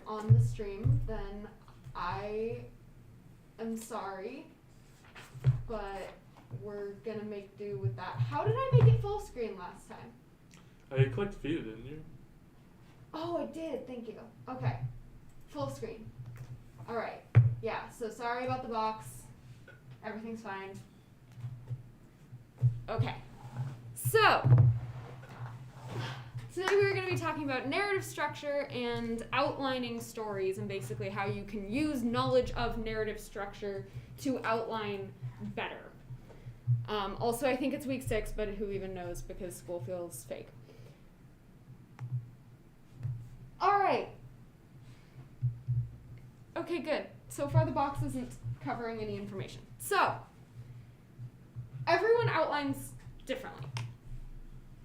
on the stream, then I am sorry, but we're gonna make do with that. How did I make it full screen last time? You clicked view, didn't you? Oh, I did. Thank you. Okay. Full screen. All right. Yeah, so sorry about the box. Everything's fine. Okay. So, today we're going to be talking about narrative structure and outlining stories and basically how you can use knowledge of narrative structure to outline better. Also, I think it's week 6, but who even knows because school feels fake. All right. Okay, good. So far the box isn't covering any information. So, everyone outlines differently.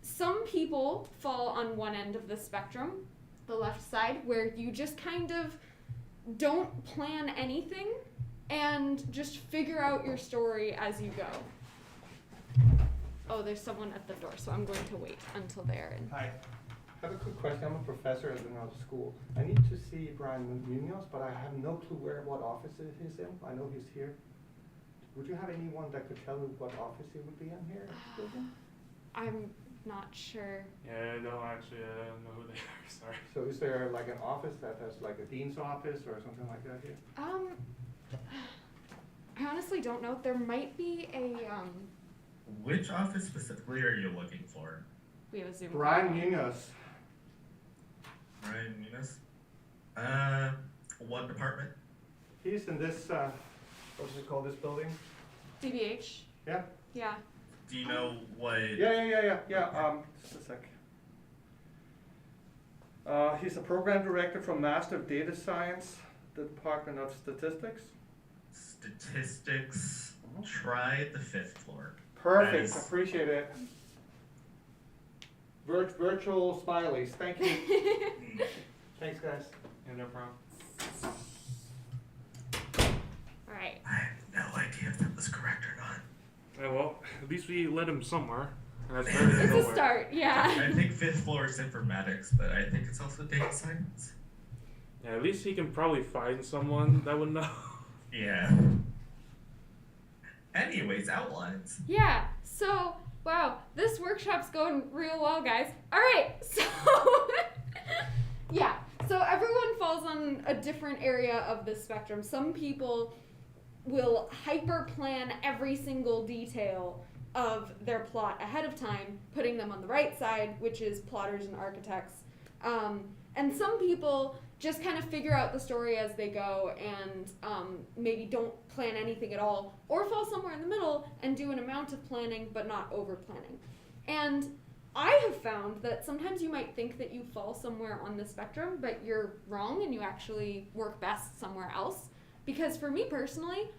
Some people fall on one end of the spectrum, the left side, where you just kind of don't plan anything and just figure out your story as you go. Oh, there's someone at the door, so I'm going to wait until they're in. Hi. I have a quick question. I'm a professor at another school. I need to see Brian Munoz, but I have no clue what office he's in. I know he's here. Would you have anyone that could tell me what office he would be in here at the building? I'm not sure. Yeah, I don't actually know who they are, sorry. So is there like an office that has like a dean's office or something like that here? I honestly don't know. There might be a, Which office specifically are you looking for? we have a Zoom. Brian Munoz. Ryan Munoz? What department? He's in this, what's it called, this building? DBH. Yeah? Yeah. Do you know what? Yeah. Just a sec. He's a program director from Master of Data Science, Department of Statistics. Statistics. Try the 5th floor. Perfect, Nice. appreciate it. Virtual smileys, thank you. Thanks, guys. Yeah, no problem. All right. I have no idea if that was correct or not. Well, at least we led him somewhere. And that's better than It's nowhere. a start, yeah. I think 5th floor is informatics, but I think it's also data science. Yeah, at least he can probably find someone that would know. Yeah. Anyways, outlines. Yeah, so, wow, this workshop's going real well, guys. All right, so, yeah, so everyone falls on a different area of the spectrum. Some people will hyper plan every single detail of their plot ahead of time, putting them on the right side, which is plotters and architects. And some people just kind of figure out the story as they go and maybe don't plan anything at all, or fall somewhere in the middle and do an amount of planning but not over planning. And I have found that sometimes you might think that you fall somewhere on the spectrum, but you're wrong and you actually work best somewhere else. Because for me personally,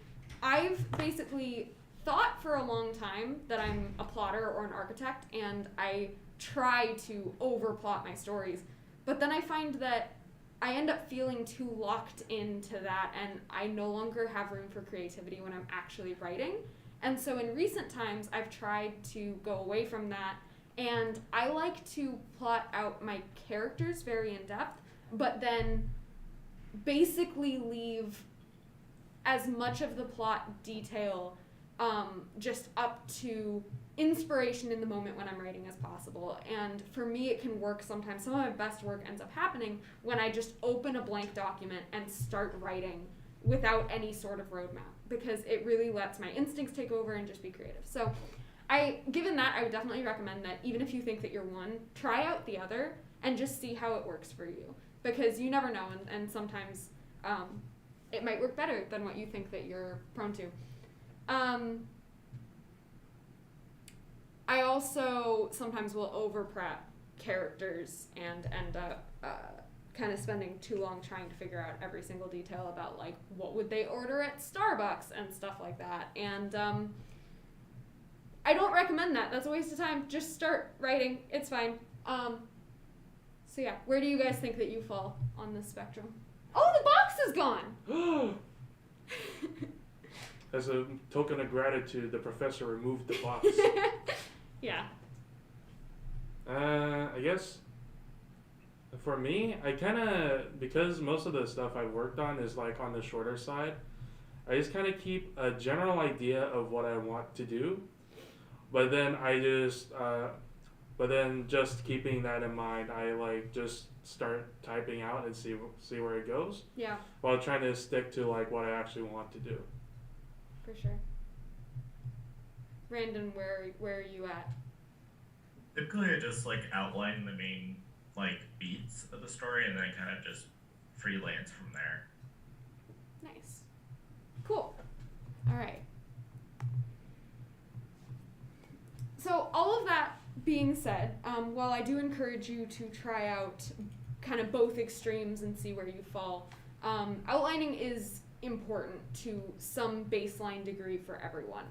I've basically thought for a long time that I'm a plotter or an architect, and I try to overplot my stories. But then I find that I end up feeling too locked into that, and I no longer have room for creativity when I'm actually writing. And so in recent times, I've tried to go away from that, and I like to plot out my characters very in depth, but then basically leave as much of the plot detail just up to inspiration in the moment when I'm writing as possible. And for me, it can work sometimes. Some of my best work ends up happening when I just open a blank document and start writing without any sort of roadmap, because it really lets my instincts take over and just be creative. So given that, I would definitely recommend that even if you think that you're one, try out the other and just see how it works for you, because you never know, and sometimes it might work better than what you think that you're prone to. I also sometimes will over-prep characters and end up kind of spending too long trying to figure out every single detail about, like, what would they order at Starbucks and stuff like that. And I don't recommend that. That's a waste of time. Just start writing. It's fine. So yeah, where do you guys think that you fall on this spectrum? Oh, the box is gone! As a token of gratitude, the professor removed the box. Yeah. I guess For me, I kind of, because most of the stuff I've worked on is like on the shorter side, I just kind of keep a general idea of what I want to do, but then but then just keeping that in mind, I like just start typing out and see where it goes, Yeah, while trying to stick to like what I actually want to do. for sure. Brandon, where are you at? Typically, I just like outline the main like beats of the story, and then kind of just freelance from there. Nice. Cool. All right. So all of that being said, while I do encourage you to try out kind of both extremes and see where you fall, outlining is important to some baseline degree for everyone.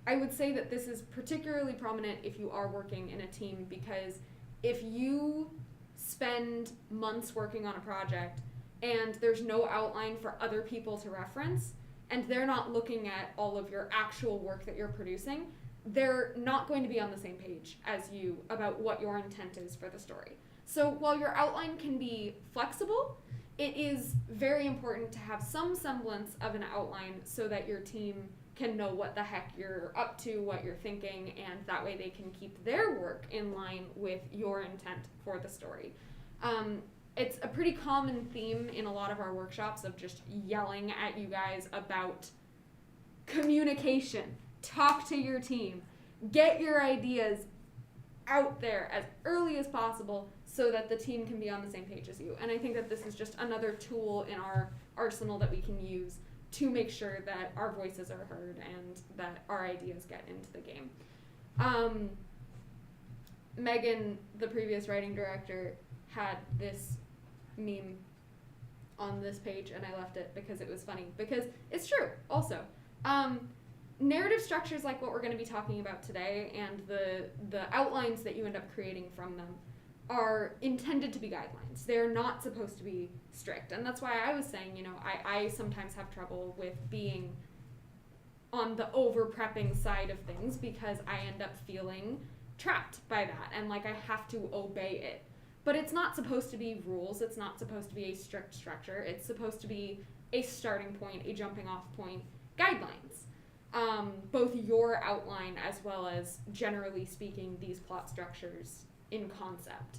I would say that this is particularly prominent if you are working in a team, because if you spend months working on a project and there's no outline for other people to reference, and they're not looking at all of your actual work that you're producing, they're not going to be on the same page as you about what your intent is for the story. So while your outline can be flexible, it is very important to have some semblance of an outline so that your team can know what the heck you're up to, what you're thinking, and that way they can keep their work in line with your intent for the story. It's a pretty common theme in a lot of our workshops of just yelling at you guys about communication. Talk to your team. Get your ideas out there as early as possible so that the team can be on the same page as you. And I think that this is just another tool in our arsenal that we can use to make sure that our voices are heard and that our ideas get into the game. Megan, the previous writing director, had this meme on this page, and I left it because it was funny. Because it's true, also. Narrative structures like what we're going to be talking about today and the outlines that you end up creating from them are intended to be guidelines. They're not supposed to be strict. And that's why I was saying, I sometimes have trouble with being on the over-prepping side of things because I end up feeling trapped by that and like I have to obey it. But it's not supposed to be rules. It's not supposed to be a strict structure. It's supposed to be a starting point, a jumping off point, guidelines. Both your outline as well as, generally speaking, these plot structures in concept.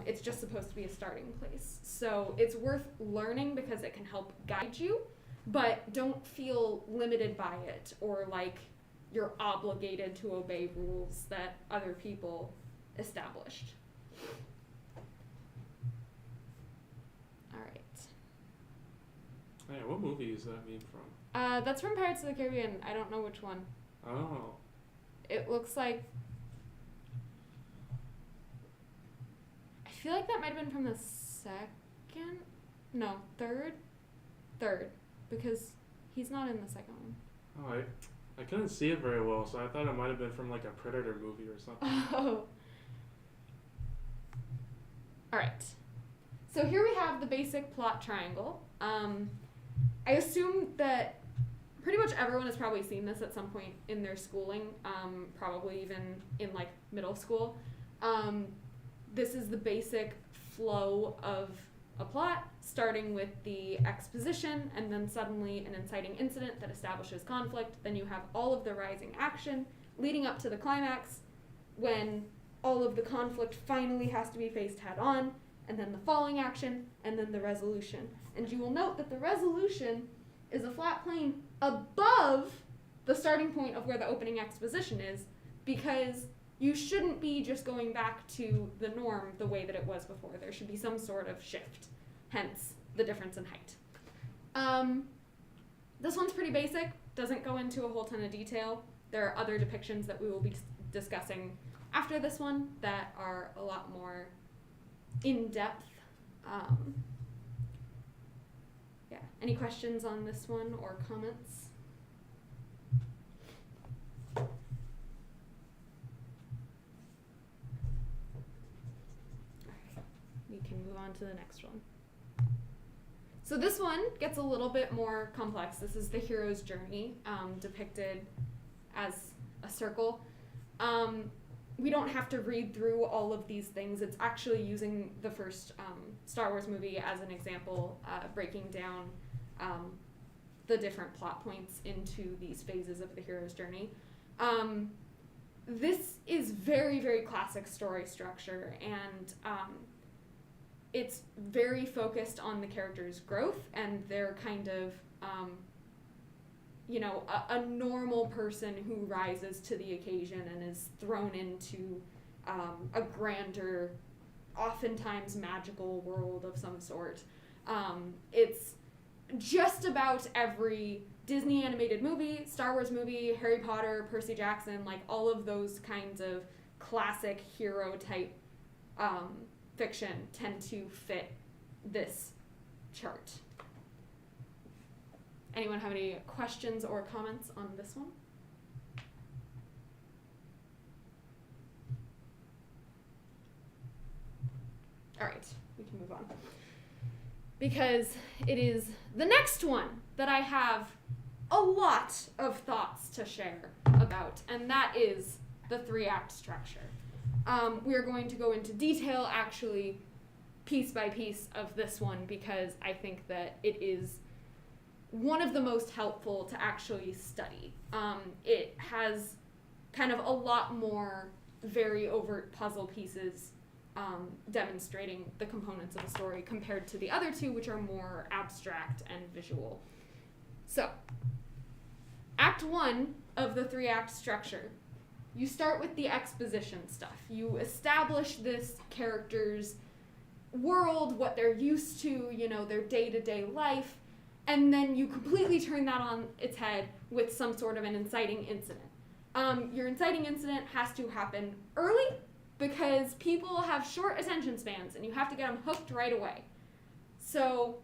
It's just supposed to be a starting place. So it's worth learning because it can help guide you, but don't feel limited by it or like you're obligated to obey rules that other people established. All right. Hey, what movie is that meme from? That's from Pirates of the Caribbean. I don't know which one. Oh. It looks like... I feel like that might have been from the second? No, third? Third. Because he's not in the second one. Oh, I couldn't see it very well, so I thought it might have been from like a Predator movie or something. Oh. Alright. So here we have the basic plot triangle. I assume that pretty much everyone has probably seen this at some point in their schooling, probably even in like middle school. This is the basic flow of a plot, starting with the exposition and then suddenly an inciting incident that establishes conflict. Then you have all of the rising action leading up to the climax when all of the conflict finally has to be faced head on, and then the falling action, and then the resolution. And you will note that the resolution is a flat plane above the starting point of where the opening exposition is, because you shouldn't be just going back to the norm the way that it was before. There should be some sort of shift, hence the difference in height. This one's pretty basic, doesn't go into a whole ton of detail. There are other depictions that we will be discussing after this one that are a lot more in-depth. Yeah. Any questions on this one or comments? Alright, we can move on to the next one. So this one gets a little bit more complex. This is the hero's journey, depicted as a circle. we don't have to read through all of these things. It's actually using the first Star Wars movie as an example, breaking down the different plot points into these phases of the hero's journey. This is very, very classic story structure, and it's very focused on the character's growth and their kind of, a normal person who rises to the occasion and is thrown into a grander, oftentimes magical world of some sort. It's just about every Disney animated movie, Star Wars movie, Harry Potter, Percy Jackson, like all of those kinds of classic hero type fiction tend to fit this chart. Anyone have any questions or comments on this one? All right, we can move on. Because it is the next one that I have a lot of thoughts to share about, and that is the 3-act structure. We are going to go into detail, actually, piece by piece of this one, because I think that it is one of the most helpful to actually study. It has kind of a lot more very overt puzzle pieces demonstrating the components of a story compared to the other two, which are more abstract and visual. So, Act 1 of the 3-act structure. You start with the exposition stuff. You establish this character's world, what they're used to, their day-to-day life, and then you completely turn that on its head with some sort of an inciting incident. Your inciting incident has to happen early, because people have short attention spans and you have to get them hooked right away. So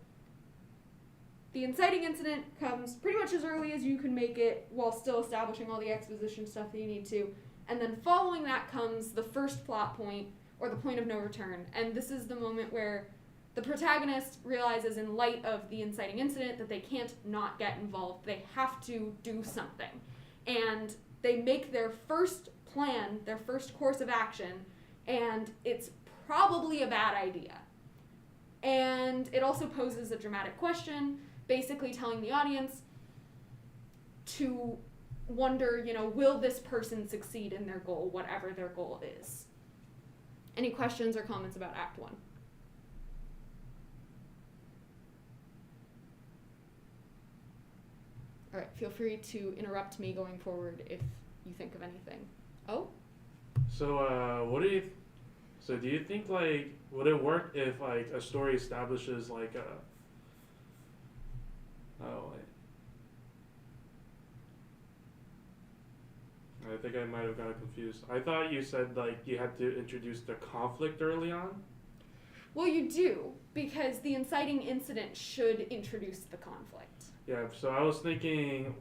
the inciting incident comes pretty much as early as you can make it while still establishing all the exposition stuff that you need to. And then following that comes the first plot point, or the point of no return. And this is the moment where the protagonist realizes, in light of the inciting incident, that they can't not get involved. They have to do something. And they make their first plan, their first course of action, and it's probably a bad idea. And it also poses a dramatic question, basically telling the audience to wonder, will this person succeed in their goal, whatever their goal is? Any questions or comments about Act 1? All right, feel free to interrupt me going forward if you think of anything. Oh? So, do you think, would it work if, a story establishes, I think I might have gotten confused. I thought you said, you had to introduce the conflict early on? Well, you do, because the inciting incident should introduce the conflict. Yeah, so I was thinking,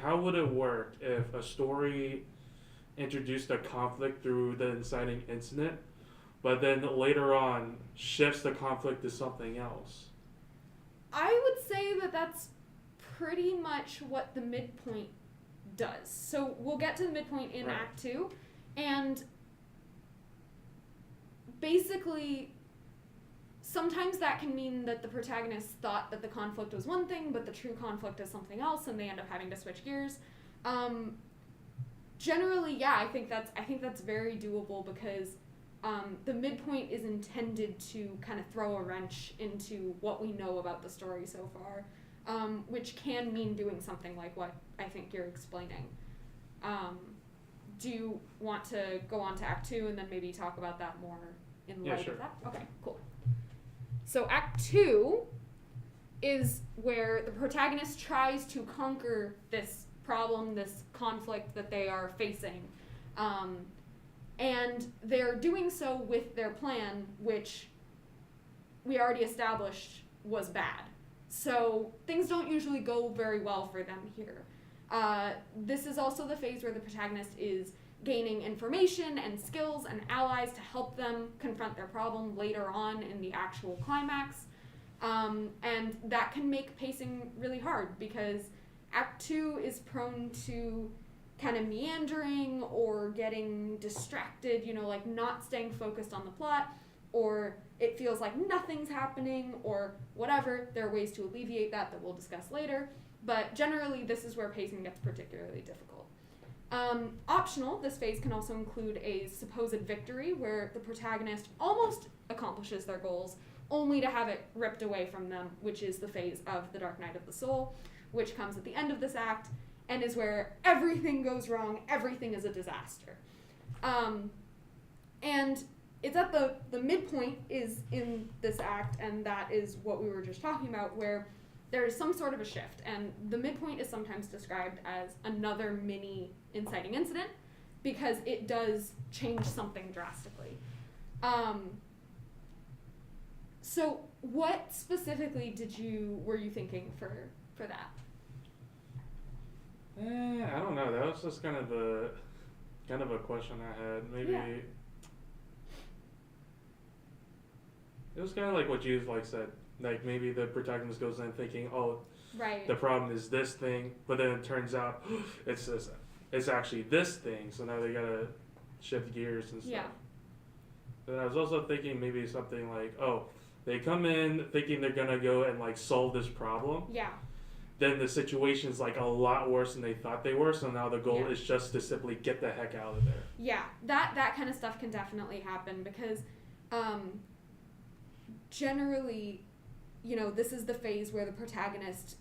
how would it work if a story introduced a conflict through the inciting incident, but then later on shifts the conflict to something else? I would say that that's pretty much what the midpoint does. So we'll get to the midpoint in Act 2, and basically sometimes that can mean that the protagonist thought that the conflict was one thing, but the true conflict is something else, and they end up having to switch gears. Generally, yeah, I think that's very doable, because the midpoint is intended to kind of throw a wrench into what we know about the story so far, which can mean doing something like what I think you're explaining. Do you want to go on to Act 2 and then maybe talk about that more in light of that? Okay, cool. So Act 2 is where the protagonist tries to conquer this problem, this conflict that they are facing. And they're doing so with their plan, which we already established was bad. So things don't usually go very well for them here. This is also the phase where the protagonist is gaining information and skills and allies to help them confront their problem later on in the actual climax. And that can make pacing really hard, because Act 2 is prone to kind of meandering or getting distracted, like not staying focused on the plot, or it feels like nothing's happening or whatever. There are ways to alleviate that we'll discuss later, but generally this is where pacing gets particularly difficult. Optional, this phase can also include a supposed victory where the protagonist almost accomplishes their goals only to have it ripped away from them, which is the phase of the Dark Night of the Soul, which comes at the end of this act and is where everything goes wrong, everything is a disaster. And it's at the midpoint is in this act, and that is what we were just talking about, where there is some sort of a shift, and the midpoint is sometimes described as another mini inciting incident because it does change something drastically. So what specifically were you thinking for that? I don't know. That was just kind of a question I had. Maybe it was kind of like what you said. Like maybe the protagonist goes in thinking, "Oh, right, the problem is this thing," but then it turns out it's actually this thing. So now they gotta shift gears and stuff. Yeah. But I was also thinking maybe something like, "Oh, they come in thinking they're gonna go and solve this problem." Yeah. Then the situation's a lot worse than they thought they were, so now the goal is just to simply get the heck out of there. Yeah, that kind of stuff can definitely happen because generally, this is the phase where the protagonist,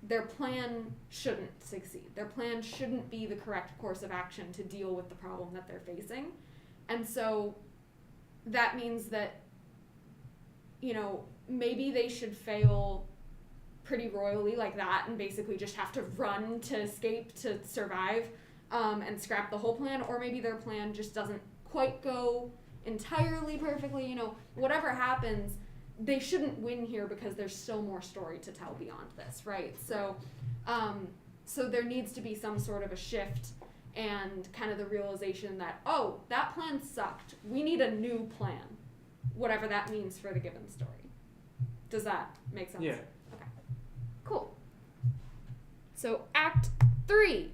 their plan shouldn't succeed. Their plan shouldn't be the correct course of action to deal with the problem that they're facing. And so that means that, maybe they should fail pretty royally like that and basically just have to run to escape to survive and scrap the whole plan, or maybe their plan just doesn't quite go entirely perfectly. Whatever happens, they shouldn't win here because there's still more story to tell beyond this, right? So so there needs to be some sort of a shift and kind of the realization that, oh, that plan sucked, we need a new plan, whatever that means for the given story. Does that make sense? Yeah. Cool. So Act 3.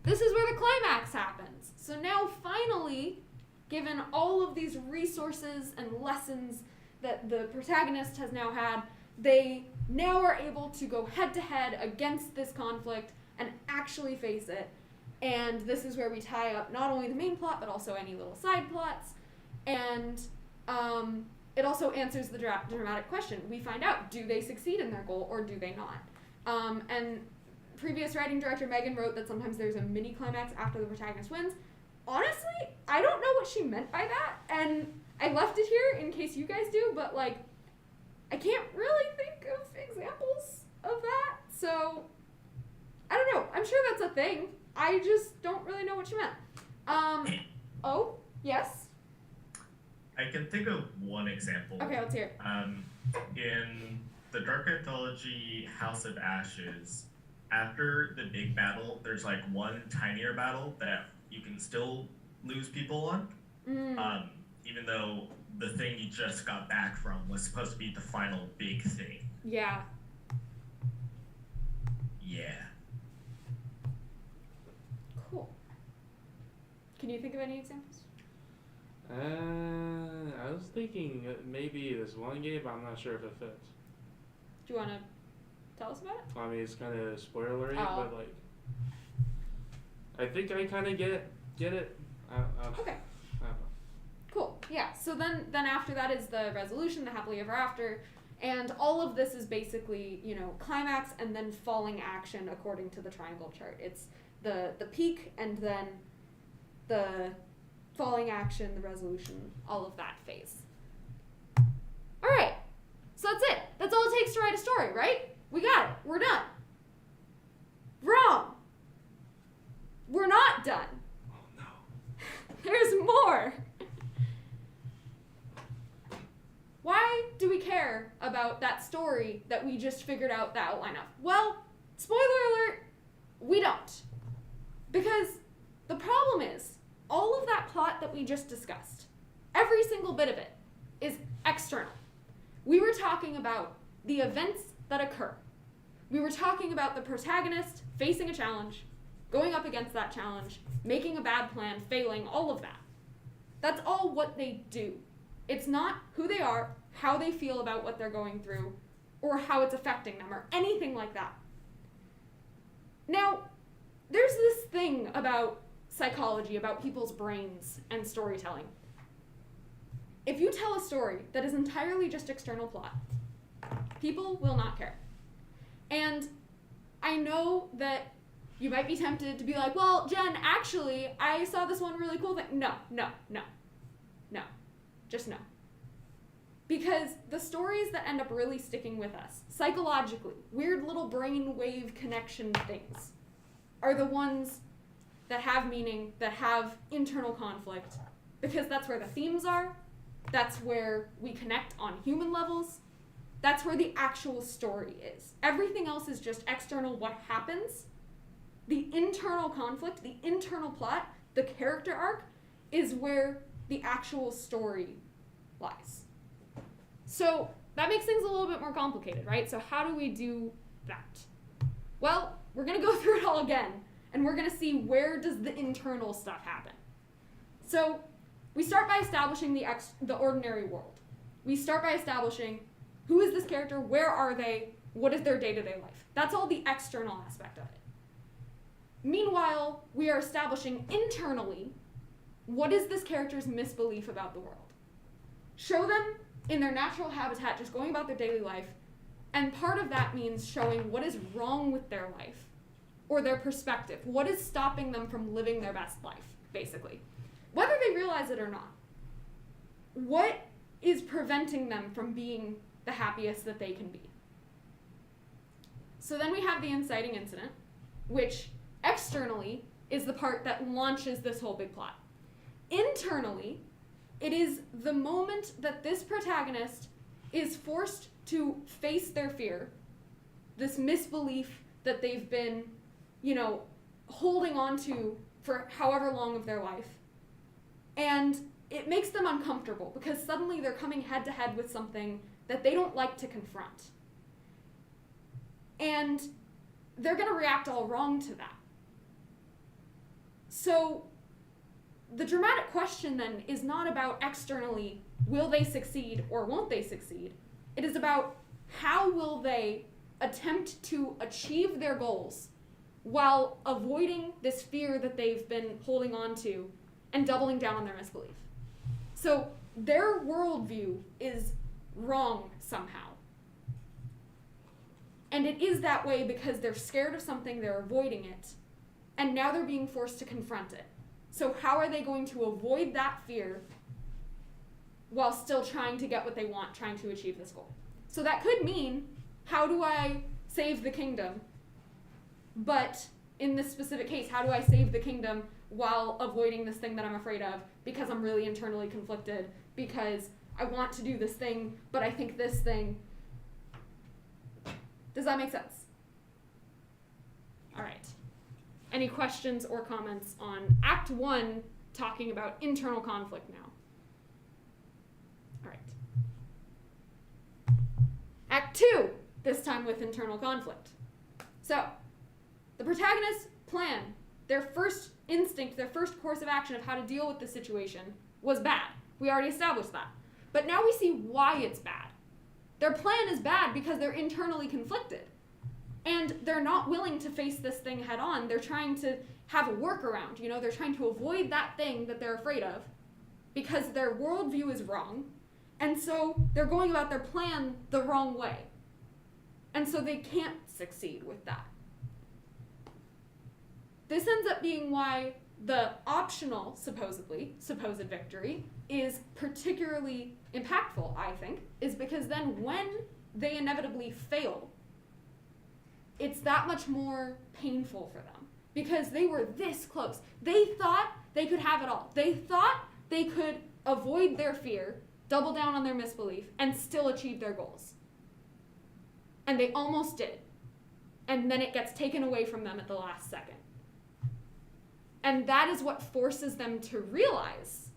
This is where the climax happens. So now finally, given all of these resources and lessons that the protagonist has now had, they now are able to go head to head against this conflict and actually face it. And this is where we tie up not only the main plot, but also any little side plots. And it also answers the dramatic question. We find out, do they succeed in their goal or do they not? And previous writing director Megan wrote that sometimes there's a mini climax after the protagonist wins. Honestly, I don't know what she meant by that, and I left it here in case you guys do, but I can't really think of examples of that, so I don't know. I'm sure that's a thing. I just don't really know what she meant. Oh, yes? I can think of one example. Okay, let's hear it. In the Dark Anthology House of Ashes, after the big battle, there's one tinier battle that you can still lose people on. Even though the thing you just got back from was supposed to be the final big thing. Yeah. Yeah. Cool. Can you think of any examples? I was thinking maybe this one game, but I'm not sure if it fits. Do you want to tell us about it? I mean, it's kind of spoilery, Oh. but I think I kind of get it. Okay. I don't know. Cool. Yeah. So then after that is the resolution, the happily ever after, and all of this is basically climax and then falling action according to the triangle chart. It's the peak and then the falling action, the resolution, all of that phase. All right. So that's it. That's all it takes to write a story, right? We got it. We're done. Wrong. We're not done. Oh no. There's more. Why do we care about that story that we just figured out the outline of? Well, spoiler alert, we don't. Because the problem is, all of that plot that we just discussed, every single bit of it, is external. We were talking about the events that occur. We were talking about the protagonist facing a challenge, going up against that challenge, making a bad plan, failing, all of that. That's all what they do. It's not who they are, how they feel about what they're going through, or how it's affecting them, or anything like that. Now, there's this thing about psychology, about people's brains and storytelling. If you tell a story that is entirely just external plot, people will not care. And I know that you might be tempted to be like, well, Jen, actually, I saw this one really cool thing. No. Just no. Because the stories that end up really sticking with us, psychologically, weird little brain wave connection things, are the ones that have meaning, that have internal conflict, because that's where the themes are, that's where we connect on human levels, that's where the actual story is. Everything else is just external, what happens. The internal conflict, the internal plot, the character arc, is where the actual story lies. So that makes things a little bit more complicated, right? So how do we do that? Well, we're going to go through it all again, and we're going to see where does the internal stuff happen. So we start by establishing the ordinary world. We start by establishing who is this character, where are they, what is their day-to-day life. That's all the external aspect of it. Meanwhile, we are establishing internally what is this character's misbelief about the world. Show them in their natural habitat, just going about their daily life, and part of that means showing what is wrong with their life, or their perspective. What is stopping them from living their best life, basically? Whether they realize it or not. What is preventing them from being the happiest that they can be? So then we have the inciting incident, which externally is the part that launches this whole big plot. Internally, it is the moment that this protagonist is forced to face their fear, this misbelief that they've been, holding on to for however long of their life. And it makes them uncomfortable because suddenly they're coming head to head with something that they don't like to confront. And they're going to react all wrong to that. So the dramatic question then is not about externally, will they succeed or won't they succeed? It is about how will they attempt to achieve their goals while avoiding this fear that they've been holding on to and doubling down on their misbelief. So their worldview is wrong somehow. And it is that way because they're scared of something, they're avoiding it, and now they're being forced to confront it. So how are they going to avoid that fear while still trying to get what they want, trying to achieve this goal? So that could mean, how do I save the kingdom? But in this specific case, how do I save the kingdom while avoiding this thing that I'm afraid of because I'm really internally conflicted, because I want to do this thing, but I think this thing. Does that make sense? All right. Any questions or comments on Act 1, talking about internal conflict now? All right. Act 2, this time with internal conflict. So, the protagonists plan. Their first instinct, their first course of action of how to deal with the situation was bad. We already established that. But now we see why it's bad. Their plan is bad because they're internally conflicted. And they're not willing to face this thing head on. They're trying to have a workaround. They're trying to avoid that thing that they're afraid of because their worldview is wrong. And so they're going about their plan the wrong way. And so they can't succeed with that. This ends up being why the optional, supposed victory is particularly impactful, I think, is because then when they inevitably fail, it's that much more painful for them because they were this close. They thought they could have it all. They thought they could avoid their fear, double down on their misbelief, and still achieve their goals. And they almost did. And then it gets taken away from them at the last second. And that is what forces them to realize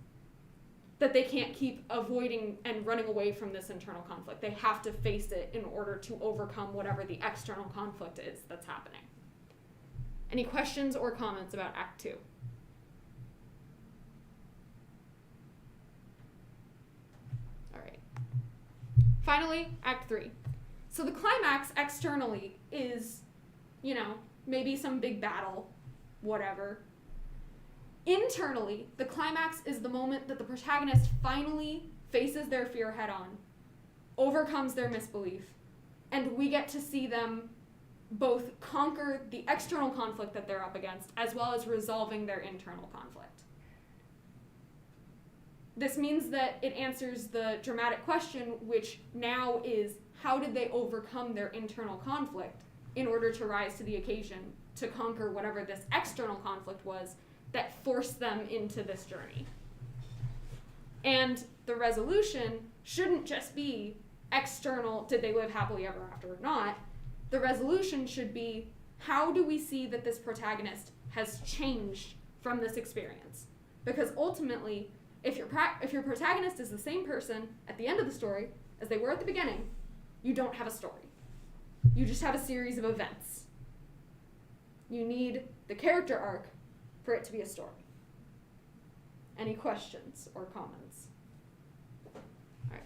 that they can't keep avoiding and running away from this internal conflict. They have to face it in order to overcome whatever the external conflict is that's happening. Any questions or comments about Act 2? All right. Finally, Act 3. So the climax externally is, maybe some big battle, whatever. Internally, the climax is the moment that the protagonist finally faces their fear head on, overcomes their misbelief, and we get to see them both conquer the external conflict that they're up against, as well as resolving their internal conflict. This means that it answers the dramatic question, which now is, how did they overcome their internal conflict in order to rise to the occasion to conquer whatever this external conflict was that forced them into this journey? And the resolution shouldn't just be external, did they live happily ever after or not? The resolution should be, how do we see that this protagonist has changed from this experience? Because ultimately, if your protagonist is the same person at the end of the story as they were at the beginning, you don't have a story. You just have a series of events. You need the character arc for it to be a story. Any questions or comments? All right.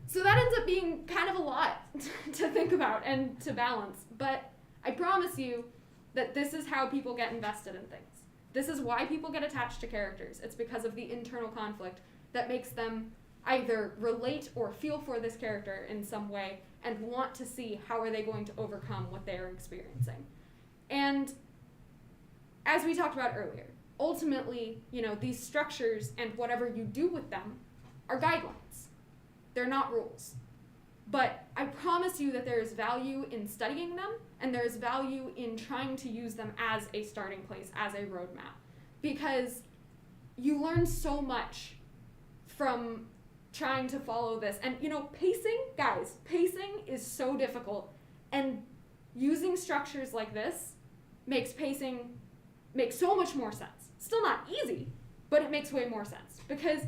So that ends up being kind of a lot to think about and to balance, but I promise you that this is how people get invested in things. This is why people get attached to characters. It's because of the internal conflict that makes them either relate or feel for this character in some way and want to see how are they going to overcome what they are experiencing. And as we talked about earlier, ultimately, these structures and whatever you do with them are guidelines. They're not rules. But I promise you that there is value in studying them, and there is value in trying to use them as a starting place, as a roadmap. Because you learn so much from trying to follow this. And, pacing is so difficult. And using structures like this makes pacing make so much more sense. Still not easy, but it makes way more sense. Because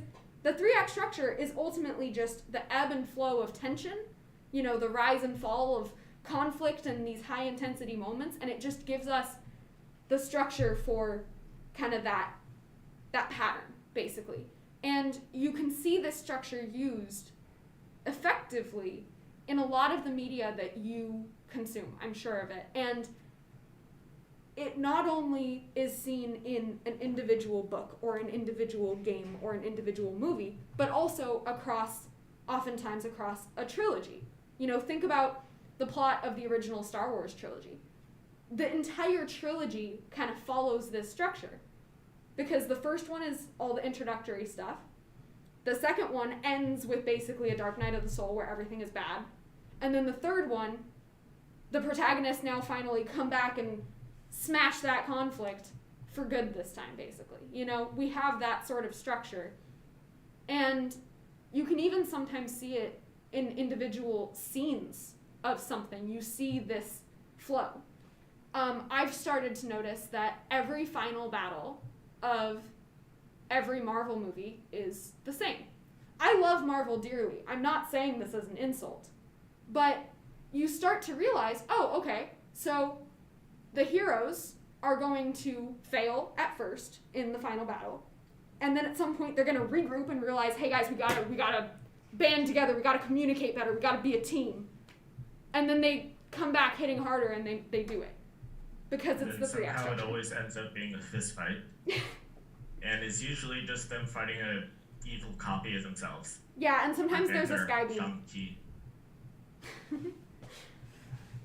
the 3-act structure is ultimately just the ebb and flow of tension, the rise and fall of conflict and these high intensity moments, and it just gives us the structure for kind of that pattern, basically. And you can see this structure used effectively in a lot of the media that you consume, I'm sure of it. And it not only is seen in an individual book or an individual game or an individual movie, but also oftentimes across a trilogy. Think about the plot of the original Star Wars trilogy. The entire trilogy kind of follows this structure because the first one is all the introductory stuff. The second one ends with basically a dark night of the soul where everything is bad. And then the third one, the protagonists now finally come back and smash that conflict for good this time, basically. We have that sort of structure. And you can even sometimes see it in individual scenes of something. You see this flow. I've started to notice that every final battle of every Marvel movie is the same. I love Marvel dearly. I'm not saying this as an insult. But you start to realize, so the heroes are going to fail at first in the final battle. And then at some point they're going to regroup and realize, hey guys, we gotta band together, we gotta communicate better, we gotta be a team. And then they come back hitting harder and they do it. Because it's the 3-act structure. Somehow it always ends up being a fist fight. And it's usually just them fighting an evil copy of themselves. Yeah, and sometimes there's a sky beam.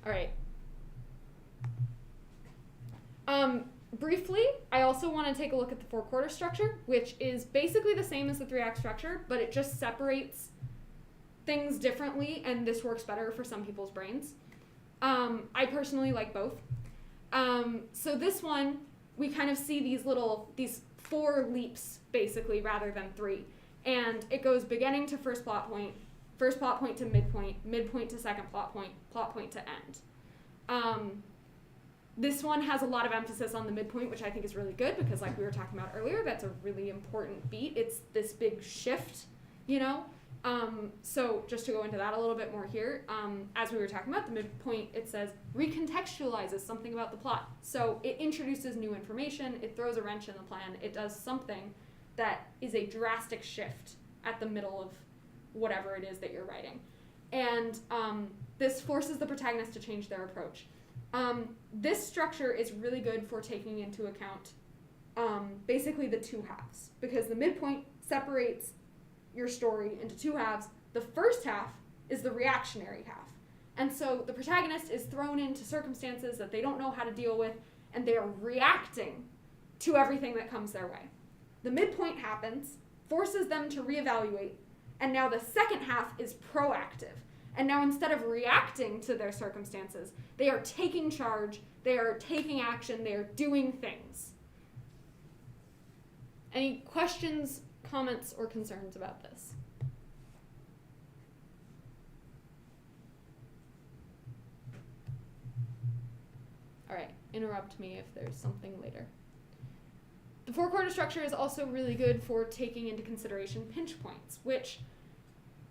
Alright. Briefly, I also want to take a look at the 4-quarter structure, which is basically the same as the 3-act structure, but it just separates things differently, and this works better for some people's brains. I personally like both. So this one, we kind of see these 4 leaps, basically, rather than 3. And it goes beginning to first plot point to midpoint to second plot point to end. This one has a lot of emphasis on the midpoint, which I think is really good because, like we were talking about earlier, that's a really important beat. It's this big shift, So just to go into that a little bit more here, as we were talking about, the midpoint, it says recontextualizes something about the plot. So it introduces new information, it throws a wrench in the plan, it does something that is a drastic shift at the middle of whatever it is that you're writing. And this forces the protagonist to change their approach. This structure is really good for taking into account basically the two halves, because the midpoint separates your story into two halves. The first half is the reactionary half. And so the protagonist is thrown into circumstances that they don't know how to deal with, and they are reacting to everything that comes their way. The midpoint happens, forces them to reevaluate, and now the second half is proactive. And now instead of reacting to their circumstances, they are taking charge, they are taking action, they are doing things. Any questions, comments, or concerns about this? All right, interrupt me if there's something later. The four-quarter structure is also really good for taking into consideration pinch points, which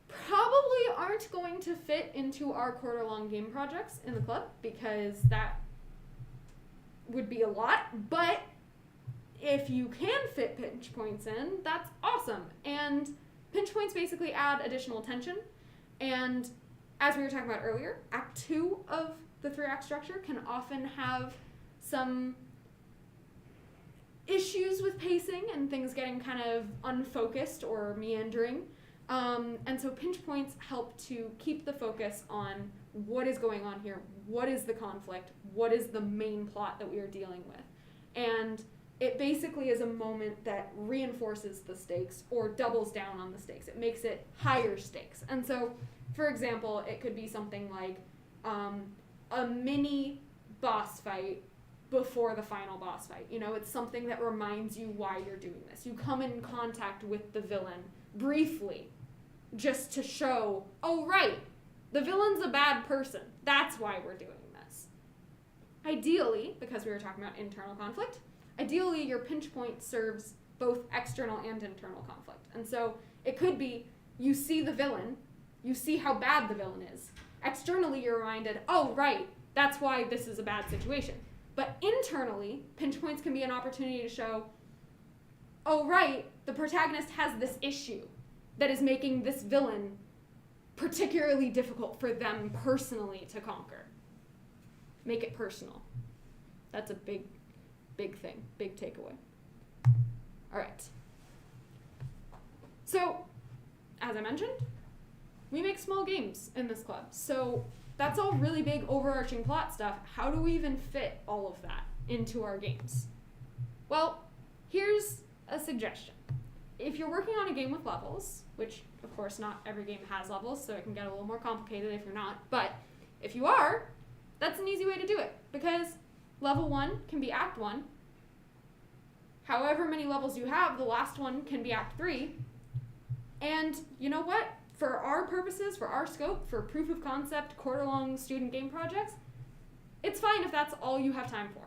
probably aren't going to fit into our quarter-long game projects in the club, because that would be a lot, but if you can fit pinch points in, that's awesome. And pinch points basically add additional tension, and as we were talking about earlier, Act 2 of the 3-act structure can often have some issues with pacing and things getting kind of unfocused or meandering. And so pinch points help to keep the focus on what is going on here, what is the conflict, what is the main plot that we are dealing with. And it basically is a moment that reinforces the stakes or doubles down on the stakes. It makes it higher stakes. And so, for example, it could be something like a mini boss fight before the final boss fight. You know, it's something that reminds you why you're doing this. You come in contact with the villain briefly, just to show, oh right, the villain's a bad person. That's why we're doing this. Ideally, because we were talking about internal conflict, ideally your pinch point serves both external and internal conflict. And so it could be, you see the villain, you see how bad the villain is. Externally you're reminded, oh right, that's why this is a bad situation. But internally, pinch points can be an opportunity to show, oh right, the protagonist has this issue that is making this villain particularly difficult for them personally to conquer. Make it personal. That's a big thing, big takeaway. All right. So, as I mentioned, we make small games in this club. So that's all really big overarching plot stuff. How do we even fit all of that into our games? Well, here's a suggestion. If you're working on a game with levels, which of course not every game has levels, so it can get a little more complicated if you're not, but if you are, that's an easy way to do it, because level 1 can be Act 1. However many levels you have, the last one can be Act 3. And you know what? For our purposes, for our scope, for proof of concept, quarter-long student game projects, it's fine if that's all you have time for.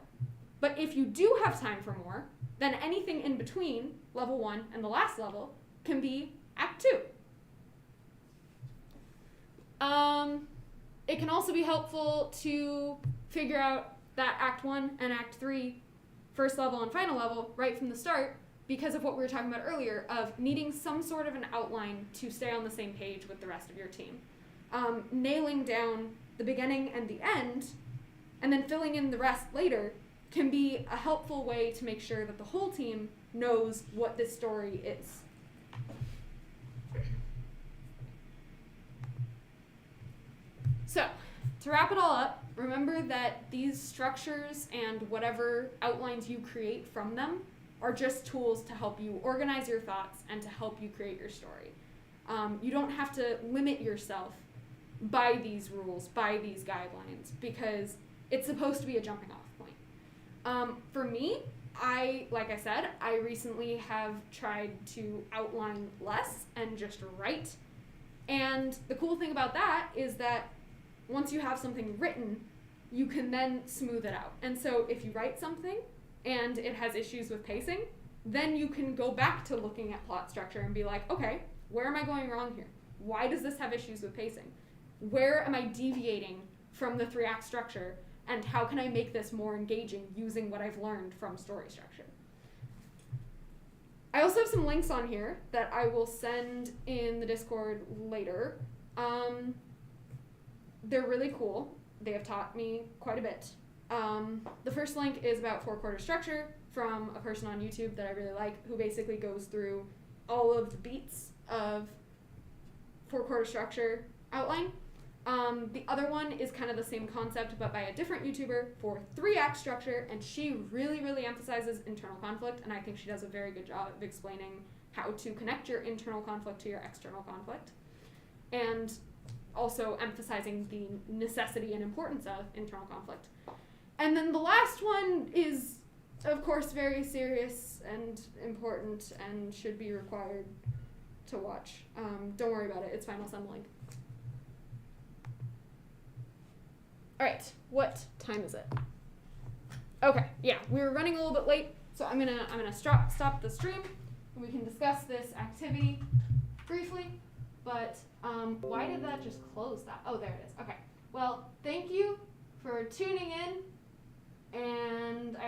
But if you do have time for more, then anything in between level 1 and the last level can be Act 2. It can also be helpful to figure out that Act 1 and Act 3, first level and final level, right from the start, because of what we were talking about earlier, of needing some sort of an outline to stay on the same page with the rest of your team. Nailing down the beginning and the end, and then filling in the rest later, can be a helpful way to make sure that the whole team knows what this story is. So, to wrap it all up, remember that these structures and whatever outlines you create from them are just tools to help you organize your thoughts and to help you create your story. You don't have to limit yourself by these rules, by these guidelines, because it's supposed to be a jumping off point. For me, like I said, I recently have tried to outline less and just write. And the cool thing about that is that once you have something written, you can then smooth it out. And so if you write something and it has issues with pacing, then you can go back to looking at plot structure and be like, okay, where am I going wrong here? Why does this have issues with pacing? Where am I deviating from the 3-act structure, and how can I make this more engaging using what I've learned from story structure? I also have some links on here that I will send in the Discord later. They're really cool. They have taught me quite a bit. The first link is about 4-quarter structure from a person on YouTube that I really like, who basically goes through all of the beats of 4-quarter structure outline. The other one is kind of the same concept, but by a different YouTuber for 3-act structure, and she really, really emphasizes internal conflict, and I think she does a very good job of explaining how to connect your internal conflict to your external conflict, and also emphasizing the necessity and importance of internal conflict. And then the last one is, of course, very serious and important and should be required to watch. Don't worry about it, it's fine, I'll send the link. Alright, what time is it? Okay, yeah, we were running a little bit late, so I'm gonna stop the stream, and we can discuss this activity briefly, but why did that just close that? Oh, there it is. Okay, well, thank you for tuning in, and I